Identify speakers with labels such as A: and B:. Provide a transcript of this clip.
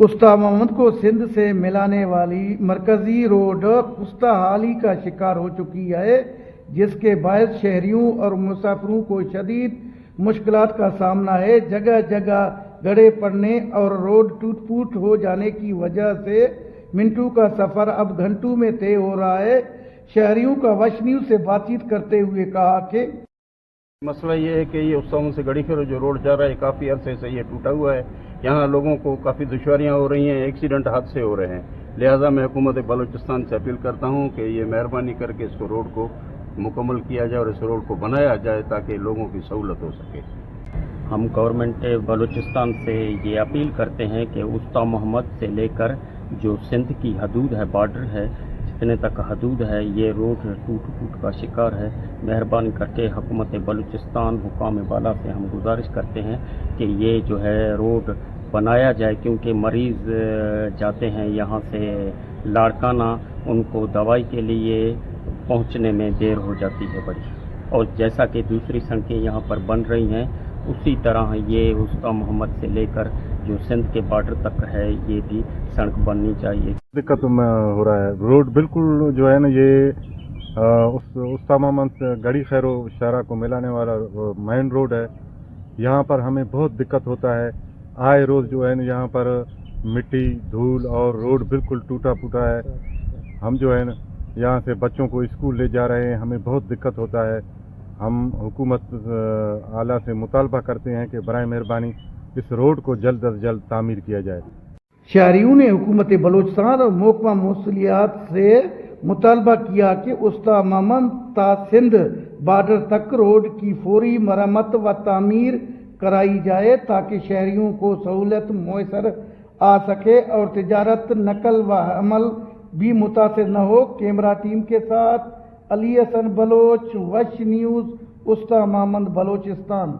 A: उस्ता मोहम्मद को सिंध से मिलाने वाली मरकजी रोड पुख्ता हाली का शिकार हो चुकी है, जिसके बायस शहरियों और मुसाफिरों को शदीद मुश्किलात का सामना है। जगह जगह गड्ढे पड़ने और रोड टूट फूट हो जाने की वजह से मिनटों का सफ़र अब घंटों में तय हो रहा है। शहरियों का वश न्यूज़ से बातचीत करते हुए कहा कि
B: मसला ये है कि ये उस्तामों से गड़ी खैरो जो रोड जा रहा है काफ़ी अरसे से ये टूटा हुआ है। यहाँ लोगों को काफ़ी दुश्वारियाँ हो रही हैं, एक्सीडेंट हादसे हो रहे हैं। लिहाजा मैं हुकूमत बलूचिस्तान से अपील करता हूँ कि ये मेहरबानी करके इसको रोड को मुकम्मल किया जाए और इस रोड को बनाया जाए ताकि लोगों की सहूलत हो सके।
C: हम गवर्नमेंट बलूचिस्तान से ये अपील करते हैं कि उस्ता मोहम्मद से लेकर जो सिंध की हदूद है, बॉर्डर है, जितने तक हदूद है, ये रोड टूट फूट का शिकार है। मेहरबानी करके हुकूमत बलूचिस्तान हुकाम बाला से हम गुजारिश करते हैं कि ये जो है रोड बनाया जाए, क्योंकि मरीज़ जाते हैं यहाँ से लाड़काना, उनको दवाई के लिए पहुँचने में देर हो जाती है बड़ी। और जैसा कि दूसरी सड़कें यहाँ पर बन रही हैं, उसी तरह ये उस्ता मोहम्मद से लेकर जो सिंध के बॉर्डर तक है, ये भी सड़क बननी चाहिए।
D: दिक्कत में हो रहा है रोड बिल्कुल जो है ना, ये उस्ता मोहम्मद से गड़ी खैरो शहरा को मिलाने वाला मेन रोड है। यहाँ पर हमें बहुत दिक्कत होता है। आए रोज़ जो है ना यहाँ पर मिट्टी धूल और रोड बिल्कुल टूटा फूटा है। हम जो है ना यहाँ से बच्चों को स्कूल ले जा रहे हैं, हमें बहुत दिक्कत होता है। हम हुकूमत आला से मुतालबा करते हैं कि बराए मेहरबानी इस रोड को जल्द अज जल्द तामीर किया जाए।
A: शहरियों ने हुकूमत बलूचिस्तान और महकमा मौसूलियात से मुतालबा किया कि उस्ता मोहम्मद ता सिंध बॉर्डर तक रोड की फौरी मरम्मत व तामीर कराई जाए ताकि शहरियों को सहूलत मुयसर आ सके और तिजारत नकल व अमल भी मुतासिर न हो। कैमरा टीम के साथ अली हसन बलोच, वश न्यूज़, उस्ता मोहम्मद, बलूचिस्तान।